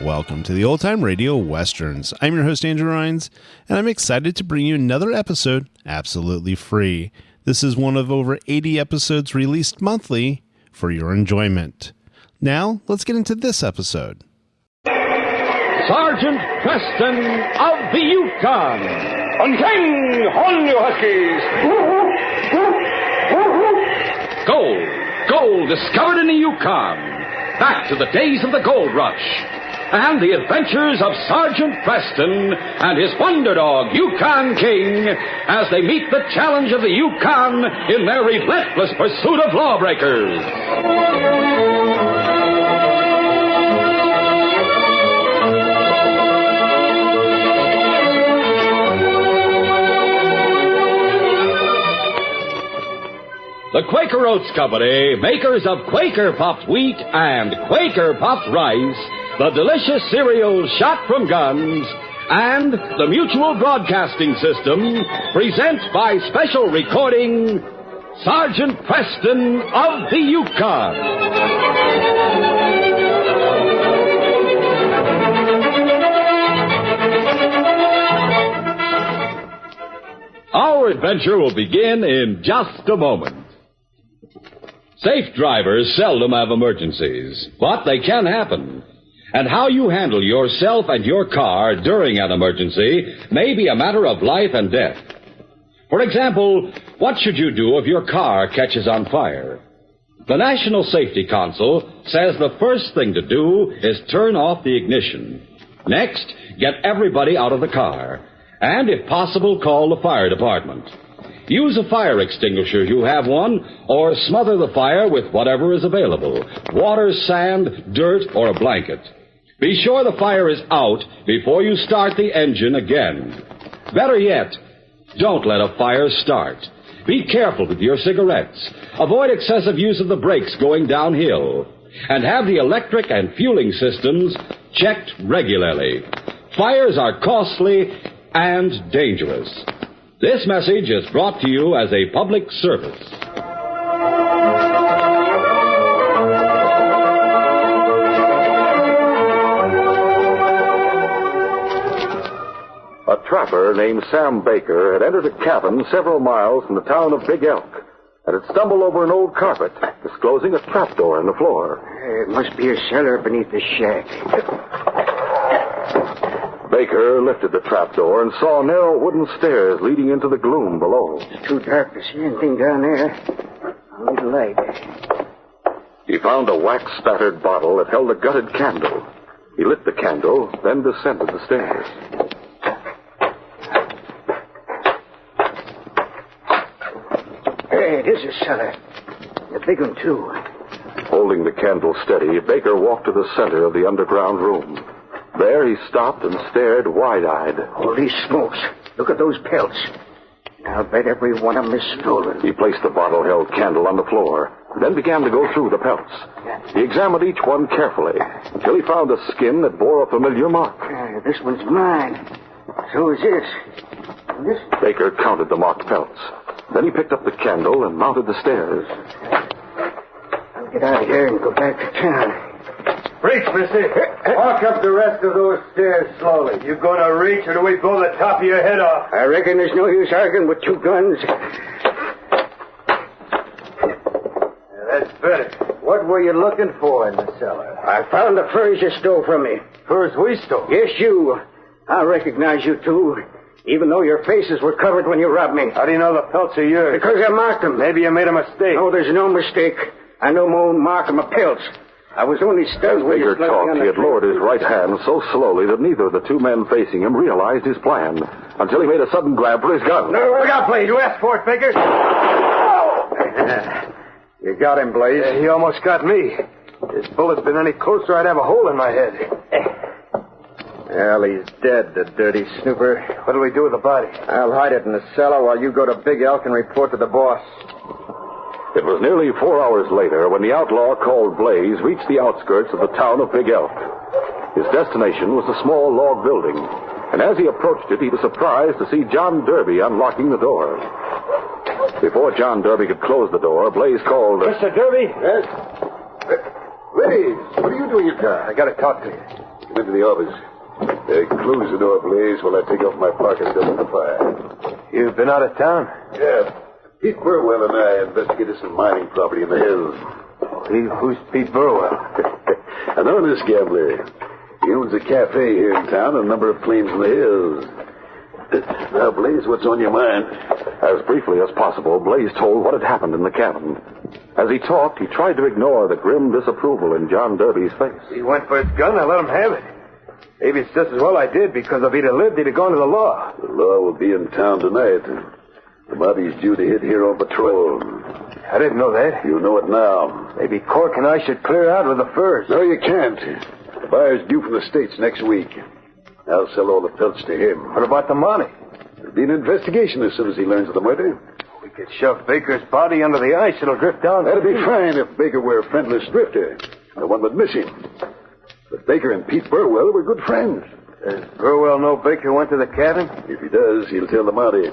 Welcome to the Old Time Radio Westerns. I'm your host, Andrew Rines, and I'm excited to bring you another episode absolutely free. This is one of over 80 episodes released monthly for your enjoyment. Now, let's get into this episode. Sergeant Preston of the Yukon. Unhang, on you huskies. Gold discovered in the Yukon. Back to the days of the gold rush. And the adventures of Sergeant Preston and his wonder dog, Yukon King, as they meet the challenge of the Yukon in their relentless pursuit of lawbreakers. The Quaker Oats Company, makers of Quaker Puffed Wheat and Quaker Puffed Rice, the delicious cereals shot from guns, and the Mutual Broadcasting System present by special recording, Sergeant Preston of the Yukon. Our adventure will begin in just a moment. Safe drivers seldom have emergencies, but they can happen. And how you handle yourself and your car during an emergency may be a matter of life and death. For example, what should you do if your car catches on fire? The National Safety Council says the first thing to do is turn off the ignition. Next, get everybody out of the car. And, if possible, call the fire department. Use a fire extinguisher, you have one, or smother the fire with whatever is available. Water, sand, dirt, or a blanket. Be sure the fire is out before you start the engine again. Better yet, don't let a fire start. Be careful with your cigarettes. Avoid excessive use of the brakes going downhill. And have the electric and fueling systems checked regularly. Fires are costly and dangerous. This message is brought to you as a public service. A trapper named Sam Baker had entered a cabin several miles from the town of Big Elk and had stumbled over an old carpet, disclosing a trapdoor in the floor. It must be a cellar beneath the shack. Baker lifted the trapdoor and saw narrow wooden stairs leading into the gloom below. It's too dark to see anything down there. I need a light. He found a wax-spattered bottle that held a gutted candle. He lit the candle, then descended the stairs. Hey, it is a cellar. A big one, too. Holding the candle steady, Baker walked to the center of the underground room. There he stopped and stared wide-eyed. Holy smokes. Look at those pelts. I'll bet every one of them is stolen. He placed the bottle-held candle on the floor, then began to go through the pelts. He examined each one carefully until he found a skin that bore a familiar mark. This one's mine. So is this. And this... Baker counted the marked pelts. Then he picked up the candle and mounted the stairs. I'll get out of here and go back to town. Reach, missy. Walk up the rest of those stairs slowly. You gonna reach, or do we blow the top of your head off? I reckon there's no use arguing with two guns. Yeah, that's better. What were you looking for in the cellar? I found the furs you stole from me. Furs we stole? Yes, you. I recognize you, too, even though your faces were covered when you robbed me. How do you know the pelts are yours? Because I marked them. Maybe you made a mistake. No, there's no mistake. I know my own mark on my pelts. I was only stunned when Baker talked. He had lowered his right hand so slowly that neither of the two men facing him realized his plan until he made a sudden grab for his gun. No, look out, Blaze. You asked for it, Baker. You got him, Blaze. He almost got me. If his bullet's been any closer, I'd have a hole in my head. Well, he's dead, the dirty snooper. What'll we do with the body? I'll hide it in the cellar while you go to Big Elk and report to the boss. It was nearly 4 hours later when the outlaw called Blaze reached the outskirts of the town of Big Elk. His destination was a small log building, and as he approached it, he was surprised to see John Derby unlocking the door. Before John Derby could close the door, Blaze called... Mr. Derby? Yes? Blaze, what are you doing in town? I gotta talk to you. Come into the office. Close the door, Blaze, while I take off my parka and build the fire. You've been out of town? Yeah. Pete Burwell and I investigated some mining property in the hills. Who's Pete Burwell? An honest gambler. He owns a cafe here in town and a number of claims in the hills. Now, Blaze, what's on your mind? As briefly as possible, Blaze told what had happened in the cabin. As he talked, he tried to ignore the grim disapproval in John Derby's face. He went for his gun. I let him have it. Maybe it's just as well I did, because if he'd have lived, he'd have gone to the law. The law will be in town tonight. The mobbie's due to hit here on patrol. I didn't know that. You know it now. Maybe Cork and I should clear out with the furs. No, you can't. The buyer's due from the States next week. I'll sell all the pelts to him. What about the money? There'll be an investigation as soon as he learns of the murder. We could shove Baker's body under the ice. It'll drift down. That'd be fine if Baker were a friendless drifter. No one would miss him. But Baker and Pete Burwell were good friends. Does Burwell know Baker went to the cabin? If he does, he'll tell the Mountie.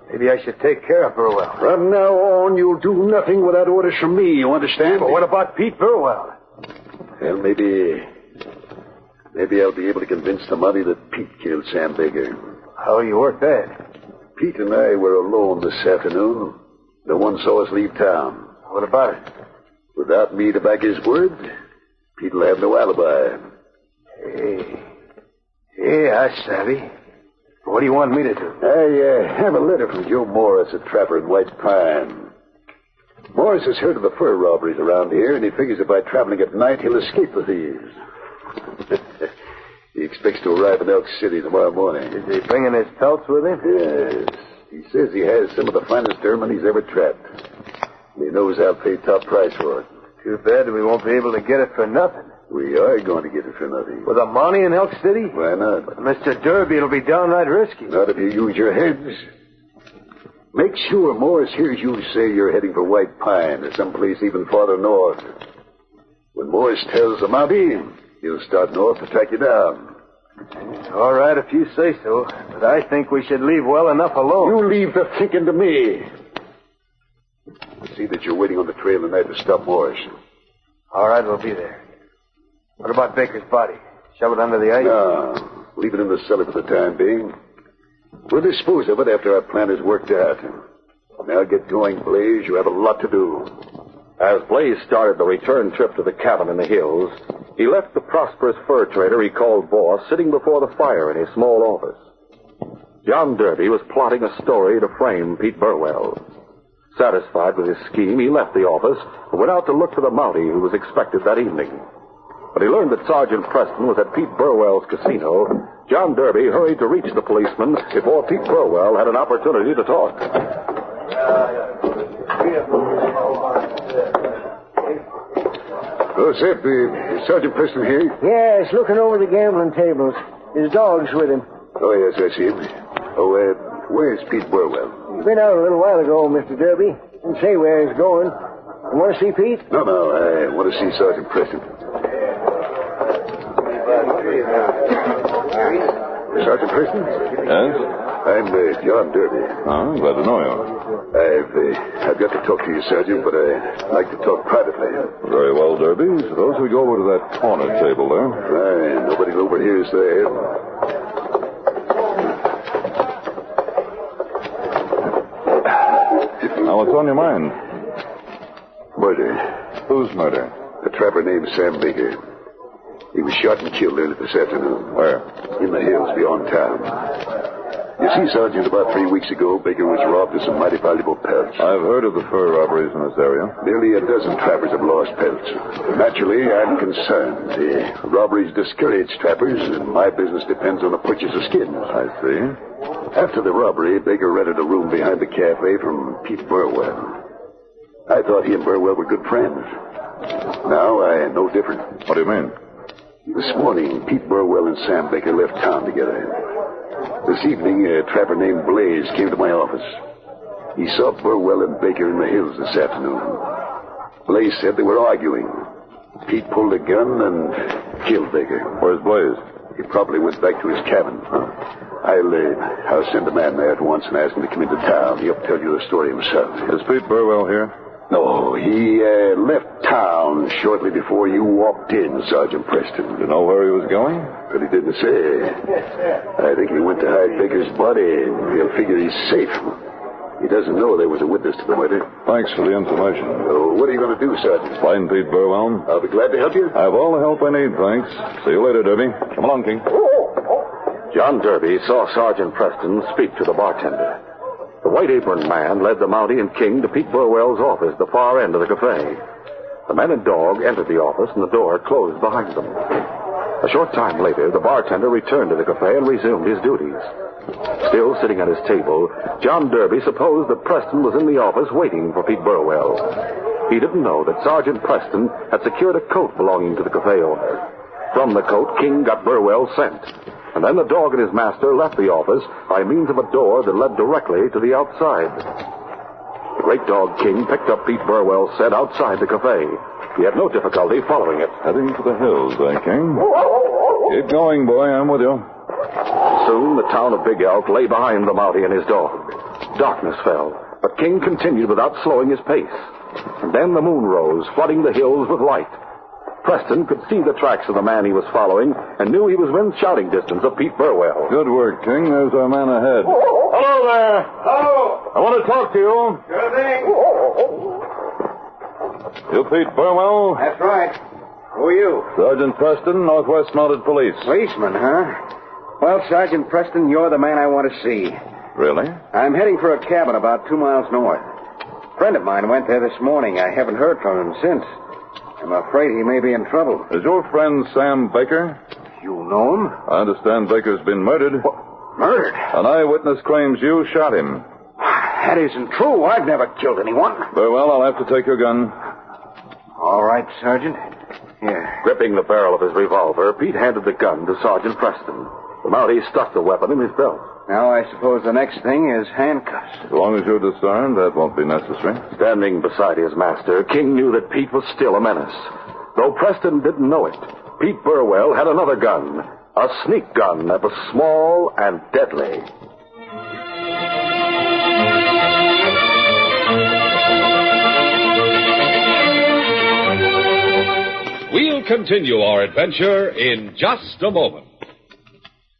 Maybe I should take care of Burwell. From now on, you'll do nothing without orders from me, you understand? But what about Pete Burwell? Well, maybe I'll be able to convince the Mountie that Pete killed Sam Baker. How do you work that? Pete and I were alone this afternoon. No one saw us leave town. What about it? Without me to back his word, Pete'll have no alibi. Hey, I savvy. What do you want me to do? I have a letter from Joe Morris, a trapper in White Pine. Morris has heard of the fur robberies around here, and he figures that by traveling at night, he'll escape the thieves. He expects to arrive in Elk City tomorrow morning. Is he bringing his pelts with him? Yes. He says he has some of the finest ermine he's ever trapped. He knows I'll pay top price for it. Too bad we won't be able to get it for nothing. We are going to get it for nothing. With a money in Elk City? Why not? But Mr. Derby, it'll be downright risky. Not if you use your heads. Make sure Morris hears you say you're heading for White Pine or someplace even farther north. When Morris tells the Mountie, he'll start north to track you down. All right, if you say so. But I think we should leave well enough alone. You leave the thinking to me. See that you're waiting on the trail tonight to stop Morris. All right, we'll be there. What about Baker's body? Shove it under the ice? No. Leave it in the cellar for the time being. We'll dispose of it after our plan is worked out. Now get going, Blaze. You have a lot to do. As Blaze started the return trip to the cabin in the hills, he left the prosperous fur trader he called boss sitting before the fire in his small office. John Derby was plotting a story to frame Pete Burwell. Satisfied with his scheme, he left the office and went out to look for the Mountie who was expected that evening. When he learned that Sergeant Preston was at Pete Burwell's casino, John Derby hurried to reach the policeman before Pete Burwell had an opportunity to talk. Oh, Zeb, is Sergeant Preston here? Yes, looking over the gambling tables. His dog's with him. Oh, yes, I see him. Oh, where's Pete Burwell? He's been out a little while ago, Mr. Derby. Didn't say where he's going. You want to see Pete? No, I want to see Sergeant Preston. Sergeant Preston? Yes? I'm John Derby. Oh, glad to know you. I've got to talk to you, Sergeant, but I'd like to talk privately. Very well, Derby. Suppose we go over to that corner table there. Fine. Nobody overhears that. Now, what's on your mind? Murder. Whose murder? A trapper named Sam Baker. He was shot and killed early this afternoon. Where? In the hills beyond town. You see, Sergeant, about 3 weeks ago, Baker was robbed of some mighty valuable pelts. I've heard of the fur robberies in this area. Nearly a dozen trappers have lost pelts. Naturally, I'm concerned. The robberies discourage trappers, and my business depends on the purchase of skins. I see. After the robbery, Baker rented a room behind the cafe from Pete Burwell. I thought he and Burwell were good friends. Now I know different. What do you mean? This morning, Pete Burwell and Sam Baker left town together. This evening, a trapper named Blaze came to my office. He saw Burwell and Baker in the hills this afternoon. Blaze said they were arguing. Pete pulled a gun, and killed Baker. Where's Blaze? He probably went back to his cabin. I'll send a man there at once and ask him to come into town. He'll tell you the story himself. Is Pete Burwell here? No, he left town shortly before you walked in, Sergeant Preston. Do you know where he was going? But he didn't say. I think he went to hide Baker's body. He'll figure he's safe. He doesn't know there was a witness to the murder. Thanks for the information. So what are you going to do, Sergeant? Find Pete Burwell. I'll be glad to help you. I have all the help I need, thanks. See you later, Derby. Come along, King. John Derby saw Sergeant Preston speak to the bartender. The white-aproned man led the Mountie and King to Pete Burwell's office at the far end of the cafe. The man and dog entered the office, and the door closed behind them. A short time later, the bartender returned to the cafe and resumed his duties. Still sitting at his table, John Derby supposed that Preston was in the office waiting for Pete Burwell. He didn't know that Sergeant Preston had secured a coat belonging to the cafe owner. From the coat, King got Burwell's scent. And then the dog and his master left the office by means of a door that led directly to the outside. The great dog King picked up Pete Burwell's scent outside the cafe. He had no difficulty following it. Heading for the hills, King? Keep going, boy. I'm with you. Soon the town of Big Elk lay behind the Mountie and his dog. Darkness fell, but King continued without slowing his pace. And then the moon rose, flooding the hills with light. Preston could see the tracks of the man he was following and knew he was within shouting distance of Pete Burwell. Good work, King. There's our man ahead. Hello there. Hello. I want to talk to you. Sure thing. You Pete Burwell? That's right. Who are you? Sergeant Preston, Northwest Mounted Police. Policeman, huh? Well, Sergeant Preston, you're the man I want to see. Really? I'm heading for a cabin about 2 miles north. A friend of mine went there this morning. I haven't heard from him since. I'm afraid he may be in trouble. Is your friend Sam Baker? You know him? I understand Baker's been murdered. Murdered? An eyewitness claims you shot him. That isn't true. I've never killed anyone. Very well, I'll have to take your gun. All right, Sergeant. Here. Gripping the barrel of his revolver, Pete handed the gun to Sergeant Preston. The Mountie stuck the weapon in his belt. Now I suppose the next thing is handcuffs. As long as you're disarmed, that won't be necessary. Standing beside his master, King knew that Pete was still a menace. Though Preston didn't know it, Pete Burwell had another gun. A sneak gun that was small and deadly. We'll continue our adventure in just a moment.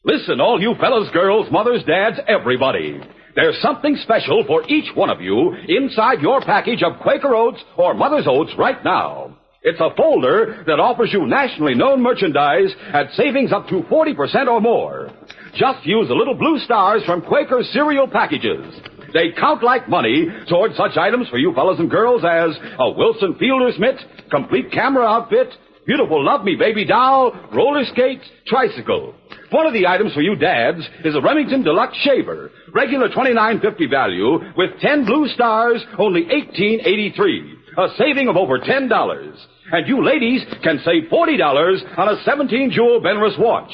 Listen, all you fellas, girls, mothers, dads, everybody. There's something special for each one of you inside your package of Quaker Oats or Mother's Oats right now. It's a folder that offers you nationally known merchandise at savings up to 40% or more. Just use the little blue stars from Quaker cereal packages. They count like money toward such items for you fellas and girls as a Wilson Fielder's mitt, complete camera outfit, beautiful Love Me Baby doll, roller skates, tricycle. One of the items for you dads is a Remington Deluxe Shaver, regular $29.50 value, with 10 blue stars, only $18.83, a saving of over $10. And you ladies can save $40 on a 17-jewel Benrus watch.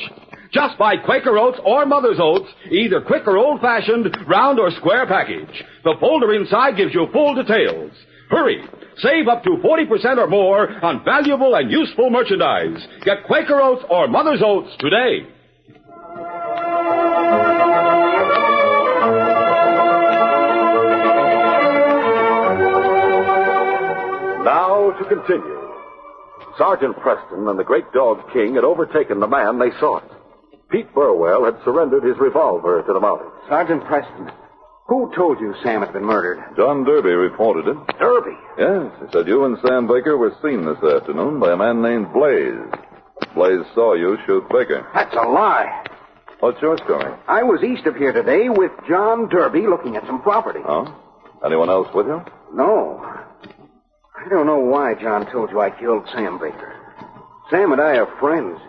Just buy Quaker Oats or Mother's Oats, either quick or old-fashioned, round or square package. The folder inside gives you full details. Hurry! Save up to 40% or more on valuable and useful merchandise. Get Quaker Oats or Mother's Oats today. Now to continue. Sergeant Preston and the great dog King had overtaken the man they sought. Pete Burwell had surrendered his revolver to the Mountie. Sergeant Preston, who told you Sam had been murdered? John Derby reported it. Derby? Yes, he said you and Sam Baker were seen this afternoon by a man named Blaze. Blaze saw you shoot Baker. That's a lie. What's your story? I was east of here today with John Derby looking at some property. Oh? Anyone else with you? No. I don't know why John told you I killed Sam Baker. Sam and I are friends.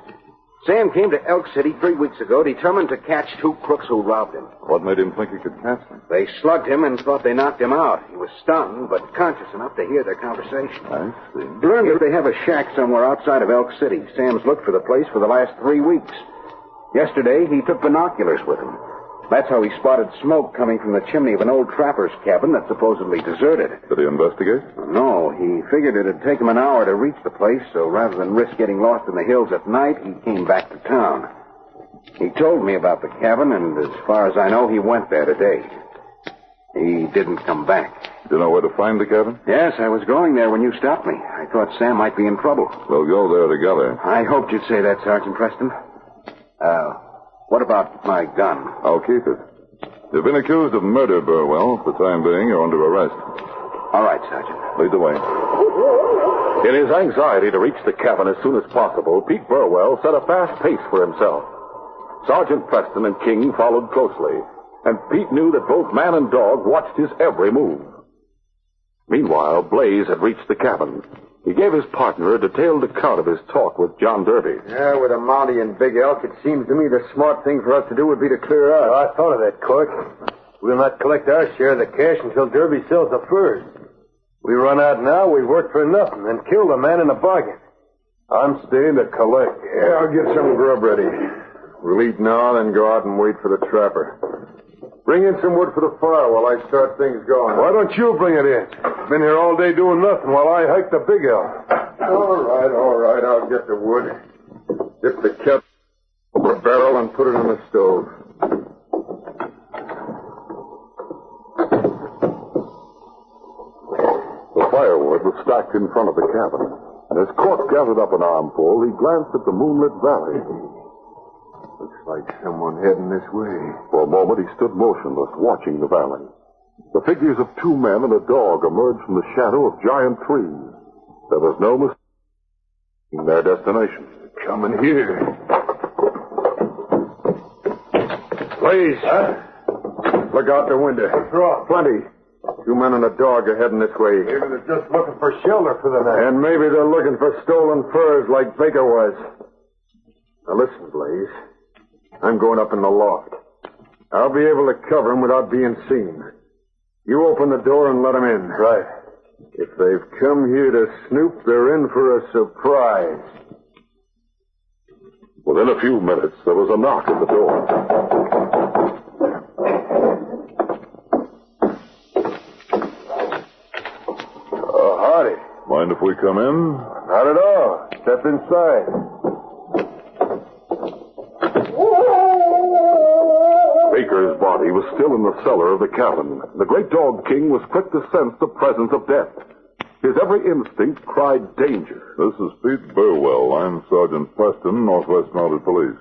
Sam came to Elk City 3 weeks ago, determined to catch 2 crooks who robbed him. What made him think he could catch them? They slugged him and thought they knocked him out. He was stunned, but conscious enough to hear their conversation. I see. Learned that they have a shack somewhere outside of Elk City. Sam's looked for the place for the last 3 weeks. Yesterday, he took binoculars with him. That's how he spotted smoke coming from the chimney of an old trapper's cabin that's supposedly deserted. Did he investigate? No, he figured it'd take him an hour to reach the place, so rather than risk getting lost in the hills at night, he came back to town. He told me about the cabin, and as far as I know, he went there today. He didn't come back. Do you know where to find the cabin? Yes, I was going there when you stopped me. I thought Sam might be in trouble. We'll go there together. I hoped you'd say that, Sergeant Preston. What about my gun? I'll keep it. You've been accused of murder, Burwell. For the time being, you're under arrest. All right, Sergeant. Lead the way. In his anxiety to reach the cabin as soon as possible, Pete Burwell set a fast pace for himself. Sergeant Preston and King followed closely, and Pete knew that both man and dog watched his every move. Meanwhile, Blaze had reached the cabin. He gave his partner a detailed account of his talk with John Derby. Yeah, with a Mountie and Big Elk, it seems to me the smart thing for us to do would be to clear out. I thought of that, Cork. We'll not collect our share of the cash until Derby sells the furs. We run out now, we work for nothing and kill the man in the bargain. I'm staying to collect. Yeah, I'll get some grub ready. We'll eat now, then go out and wait for the trapper. Bring in some wood for the fire while I start things going. Why don't you bring it in? Been here all day doing nothing while I hike the Big Elk. All right, I'll get the wood. Dip the kettle over a barrel and put it in the stove. The firewood was stacked in front of the cabin, and as Cork gathered up an armful, he glanced at the moonlit valley. Looks like someone heading this way. For a moment, he stood motionless, watching the valley. The figures of two men and a dog emerged from the shadow of giant trees. There was no mistaking their destination. Coming here. Blaze. Huh? Look out the window. What's wrong? Plenty. Two men and a dog are heading this way. Maybe they're just looking for shelter for the night. And maybe they're looking for stolen furs like Baker was. Now listen, Blaze. I'm going up in the loft. I'll be able to cover them without being seen. You open the door and let them in. Right. If they've come here to snoop, they're in for a surprise. Within a few minutes, there was a knock at the door. Howdy. Mind if we come in? Not at all. Step inside. Baker's body was still in the cellar of the cabin. The great dog King was quick to sense the presence of death. His every instinct cried danger. This is Pete Burwell. I'm Sergeant Preston, Northwest Mounted Police.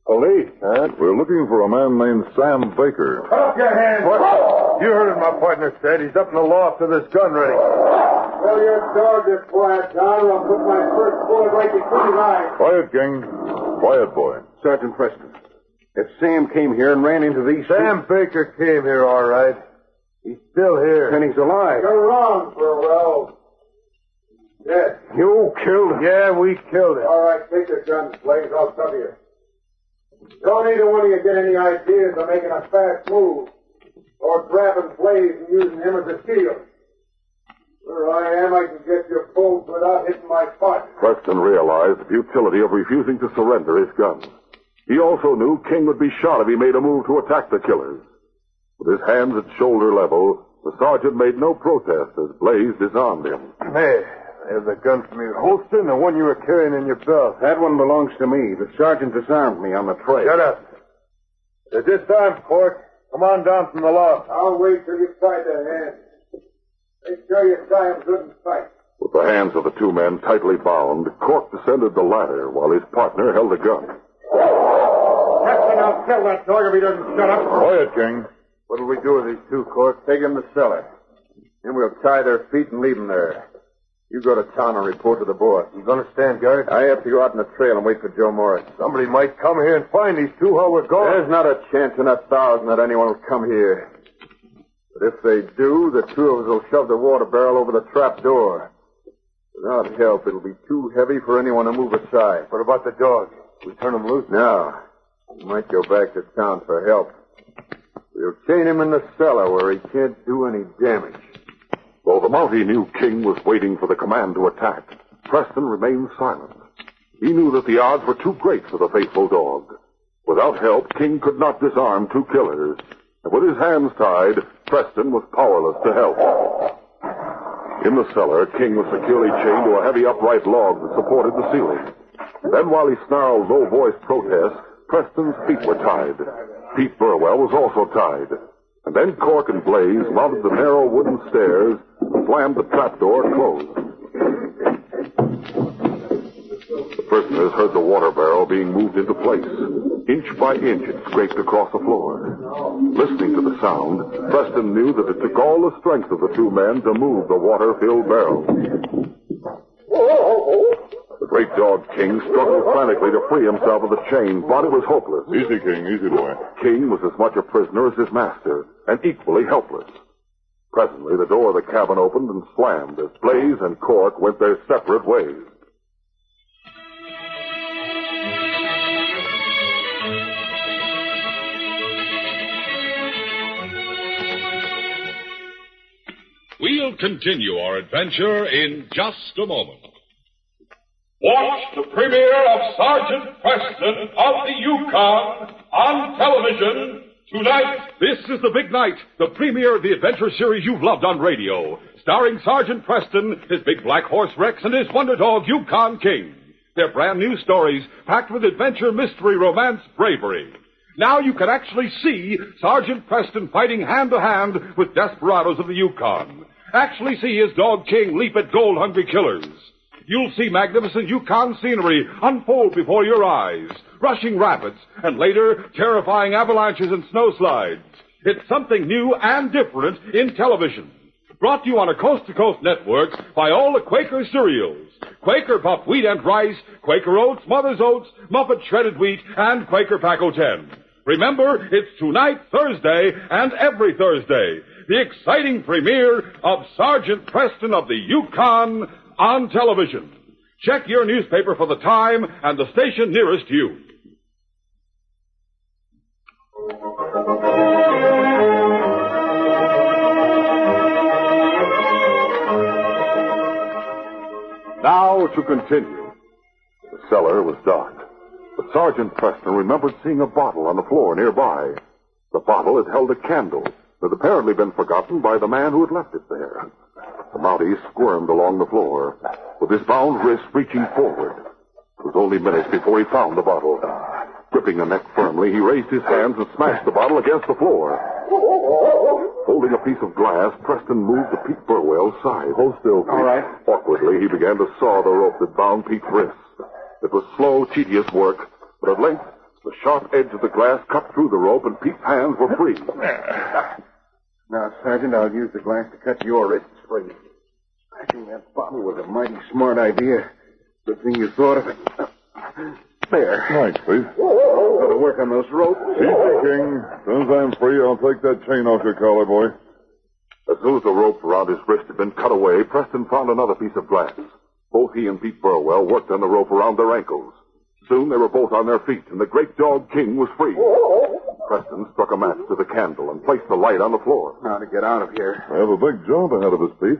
Police, huh? We're looking for a man named Sam Baker. Put up your hands. What? You heard what my partner said. He's up in the loft with his gun ready. Tell your dog to quiet, John, or I'll put my first bullet right between his eyes. Quiet, King. Quiet, boy. Sergeant Preston, if Sam came here and ran into these... Sam Baker came here, all right. He's still here. And he's alive. You're wrong, Burwell. Dead. You killed him. Yeah, we killed him. All right, take your guns, Blaze. I'll cover you. Don't either one of you get any ideas of making a fast move or grabbing Blaze and using him as a shield. Where I am, I can get you both without hitting my partner. Preston realized the futility of refusing to surrender his gun. He also knew King would be shot if he made a move to attack the killers. With his hands at shoulder level, the sergeant made no protest as Blaze disarmed him. Hey, there's the gun from your holster and the one you were carrying in your belt. That one belongs to me. The sergeant disarmed me on the trail. Shut up. At this time, Cork, come on down from the loft. I'll wait till you tie their hands. Make sure you tie them good and tight. With the hands of the two men tightly bound, Cork descended the ladder while his partner held a gun. Captain, I'll kill that dog if he doesn't shut up. Quiet, King. What'll we do with these two, Cork? Take them to the cellar. Then we'll tie their feet and leave them there. You go to town and report to the boss. You gonna stand guard? I have to go out in the trail and wait for Joe Morris. Somebody might come here and find these two while we're gone. There's not a chance in 1,000 that anyone will come here. But if they do, the two of us will shove the water barrel over the trap door. Without help, it'll be too heavy for anyone to move aside. What about the dog? We turn him loose? No. We might go back to town for help. We'll chain him in the cellar where he can't do any damage. Though the Mountie knew King was waiting for the command to attack, Preston remained silent. He knew that the odds were too great for the faithful dog. Without help, King could not disarm two killers. And with his hands tied, Preston was powerless to help. In the cellar, King was securely chained to a heavy upright log that supported the ceiling. Then, while he snarled low-voiced protests, Preston's feet were tied. Pete Burwell was also tied. And then Cork and Blaze mounted the narrow wooden stairs and slammed the trapdoor closed. The prisoners heard the water barrel being moved into place. Inch by inch, it scraped across the floor. Listening to the sound, Preston knew that it took all the strength of the two men to move the water-filled barrel. The great dog King struggled frantically to free himself of the chain, but it was hopeless. Easy, King. Easy, boy. King was as much a prisoner as his master, and equally helpless. Presently, the door of the cabin opened and slammed as Blaze and Cork went their separate ways. We'll continue our adventure in just a moment. Watch the premiere of Sergeant Preston of the Yukon on television tonight. This is the big night, the premiere of the adventure series you've loved on radio, starring Sergeant Preston, his big black horse Rex, and his wonder dog Yukon King. They're brand new stories packed with adventure, mystery, romance, bravery. Now you can actually see Sergeant Preston fighting hand-to-hand with desperados of the Yukon. Actually see his dog King leap at gold-hungry killers. You'll see magnificent Yukon scenery unfold before your eyes. Rushing rapids, and later, terrifying avalanches and snowslides. It's something new and different in television. Brought to you on a coast-to-coast network by all the Quaker cereals. Quaker puffed wheat and rice, Quaker oats, Mother's Oats, Muffet shredded wheat, and Quaker Paco 10. Remember, it's tonight, Thursday, and every Thursday. The exciting premiere of Sergeant Preston of the Yukon on television. Check your newspaper for the time and the station nearest you. Now to continue. The cellar was dark, but Sergeant Preston remembered seeing a bottle on the floor nearby. The bottle had held a candle that had apparently been forgotten by the man who had left it there. The Mountie squirmed along the floor, with his bound wrist reaching forward. It was only minutes before he found the bottle. Gripping the neck firmly, he raised his hands and smashed the bottle against the floor. Holding a piece of glass, Preston moved to Pete Burwell's side. Hold still, Pete. All right. Awkwardly, he began to saw the rope that bound Pete's wrists. It was slow, tedious work, but at length, the sharp edge of the glass cut through the rope and Pete's hands were free. Now, Sergeant, I'll use the glass to cut your wrists free. Smashing that bottle was a mighty smart idea. Good thing you thought of it. There. Thanks, please. Got to work on those ropes. Easy, King. As soon as I'm free, I'll take that chain off your collar, boy. As soon as the rope around his wrist had been cut away, Preston found another piece of glass. Both he and Pete Burwell worked on the rope around their ankles. Soon they were both on their feet, and the great dog King was free. Preston struck a match to the candle and placed the light on the floor. Now to get out of here. We have a big job ahead of us, Pete.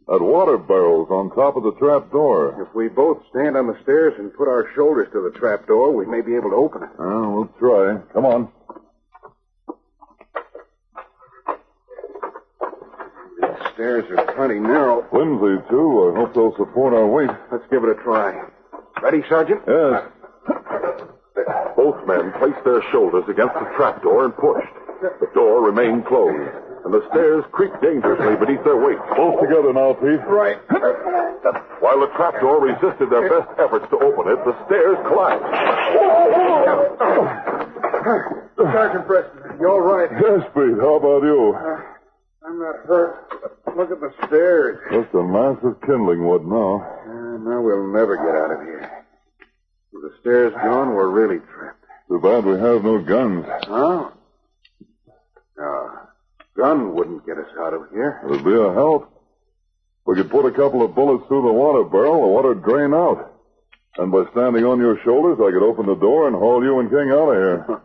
That water barrel's on top of the trap door. If we both stand on the stairs and put our shoulders to the trap door, we may be able to open it. We'll try. Come on. These stairs are plenty narrow. Flimsy, too. I hope they'll support our weight. Let's give it a try. Ready, Sergeant? Yes. Both men placed their shoulders against the trapdoor and pushed. The door remained closed, and the stairs creaked dangerously beneath their weight. Both together now, Pete. Right. While the trapdoor resisted their best efforts to open it, the stairs collapsed. Sergeant Preston, you all right? Yes, Pete. How about you? I'm not hurt. Look at the stairs. Just a mass of kindling wood now. Now we'll never get out of here. With the stairs gone, we're really trapped. Too bad we have no guns. Oh? No. Gun wouldn't get us out of here. It'd be a help. We could put a couple of bullets through the water barrel, the water'd drain out. And by standing on your shoulders, I could open the door and haul you and King out of here.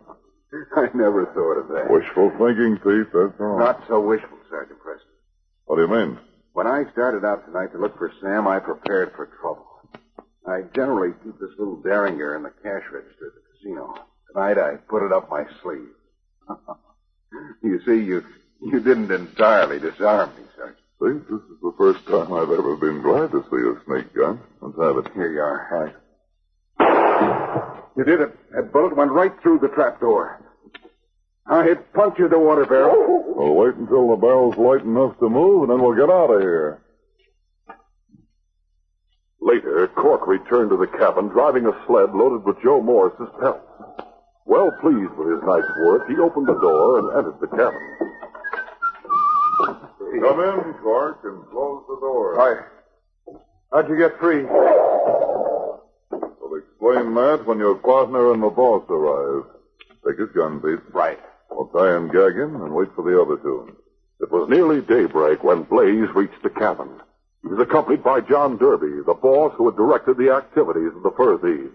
I never thought of that. Wishful thinking, Pete, that's all. Not so wishful, Sergeant Preston. What do you mean? When I started out tonight to look for Sam, I prepared for trouble. I generally keep this little derringer in the cash register at the casino. night, I put it up my sleeve. You see, you didn't entirely disarm me, Sergeant. See, this is the first time I've ever been glad to see a snake gun. Let's have it. Here you are. You did it. That bullet went right through the trapdoor. It punctured the water barrel. We'll wait until the barrel's light enough to move, and then we'll get out of here. Later, Cork returned to the cabin, driving a sled loaded with Joe Morris's pelts. Well pleased with his night's work, he opened the door and entered the cabin. Come in, Cork, and close the door. How'd you get free? We'll explain that when your partner and the boss arrive. Take his gun, Pete. Right. We'll tie and gag him and wait for the other two. It was nearly daybreak when Blaze reached the cabin. He was accompanied by John Derby, the boss who had directed the activities of the fur thieves.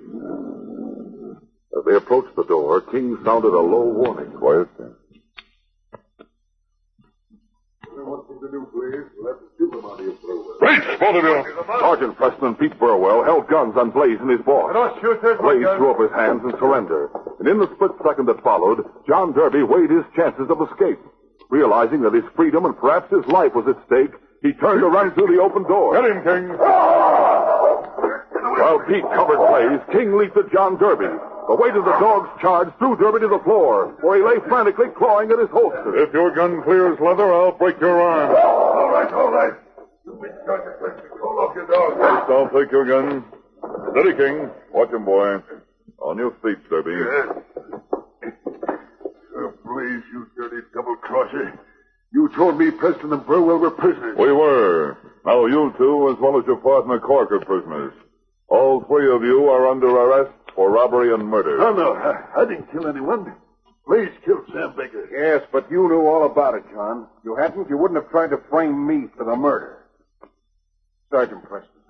As they approached the door, King sounded a low warning. Quiet, then. Wait, both of you. Sergeant Preston and Pete Burwell held guns on Blaze and his boss. Don't shoot this Blaze threw up his hands in surrender. And in the split second that followed, John Derby weighed his chances of escape. Realizing that his freedom and perhaps his life was at stake, he turned to run through the open door. Get him, King. While Pete covered Blaze, King leaped at John Derby. The weight of the dog's charge threw Derby to the floor, where he lay frantically clawing at his holster. If your gun clears leather, I'll break your arm. All right. You big Sergeant Preston, call off your dog. First, I'll take your gun. Steady, King. Watch him, boy. On your feet, Derby. Blaze, you dirty double-crosser. You told me Preston and Burwell were prisoners. We were. Now you two, as well as your partner Cork, are prisoners. All three of you are under arrest for robbery and murder. No. I didn't kill anyone. Blaze killed Sam Baker. Yes, but you knew all about it, John. If you hadn't, you wouldn't have tried to frame me for the murder. Sergeant Preston,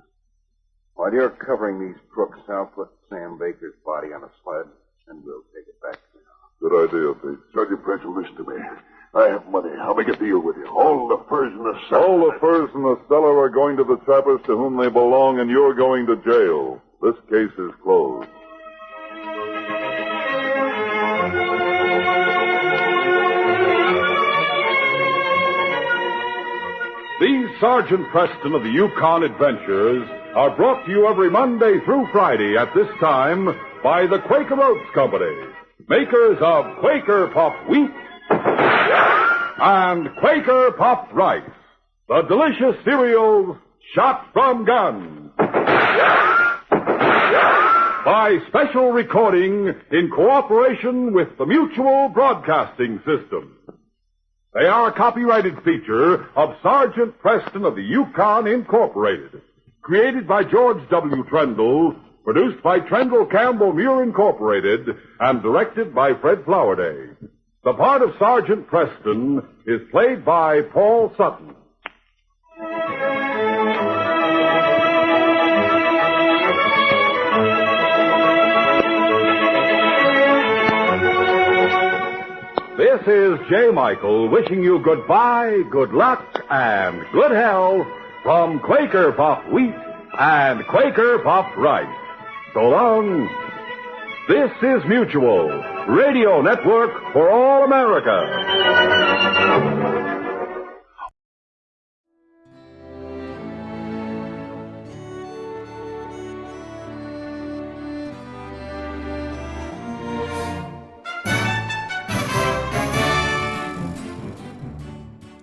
while you're covering these crooks, I'll put Sam Baker's body on a sled, and we'll take it back to the house. Good idea, Pete. Sergeant Preston, listen to me. I have money. I'll make a deal with you. All the furs in the cellar. All the furs in the cellar are going to the trappers to whom they belong, and you're going to jail. This case is closed. These Sergeant Preston of the Yukon Adventures are brought to you every Monday through Friday at this time by the Quaker Oats Company, makers of Quaker Puffed Wheat and Quaker Puffed Rice, the delicious cereals shot from guns. By special recording in cooperation with the Mutual Broadcasting System. They are a copyrighted feature of Sergeant Preston of the Yukon Incorporated, created by George W. Trendle, produced by Trendle Campbell Muir Incorporated, and directed by Fred Flowerday. The part of Sergeant Preston is played by Paul Sutton. This is J. Michael wishing you goodbye, good luck, and good health from Quaker Puffed Wheat and Quaker Puffed Rice. So long. This is Mutual, Radio Network for all America.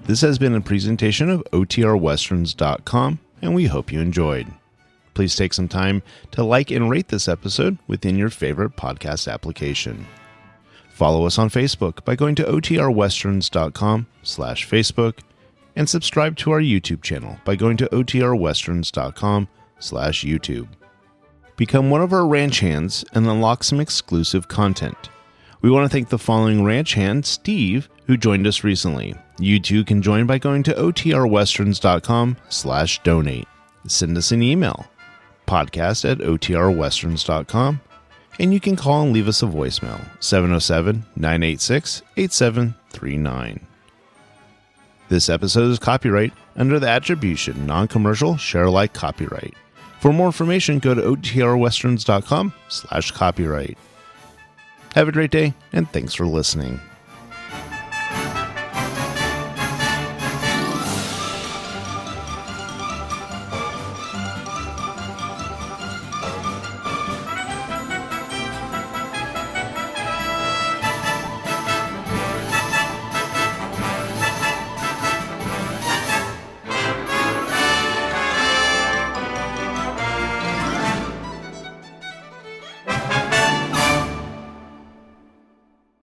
This has been a presentation of OTRWesterns.com, and we hope you enjoyed. Please take some time to like and rate this episode within your favorite podcast application. Follow us on Facebook by going to OTRWesterns.com/Facebook, and subscribe to our YouTube channel by going to OTRWesterns.com/YouTube. Become one of our ranch hands and unlock some exclusive content. We want to thank the following ranch hand, Steve, who joined us recently. You too can join by going to OTRWesterns.com/donate. Send us an email, podcast@OTRWesterns.com, and you can call and leave us a voicemail, 707-986-8739. This episode is copyright under the attribution, non-commercial, share-alike copyright. For more information, go to OTRWesterns.com/copyright. Have a great day, and thanks for listening.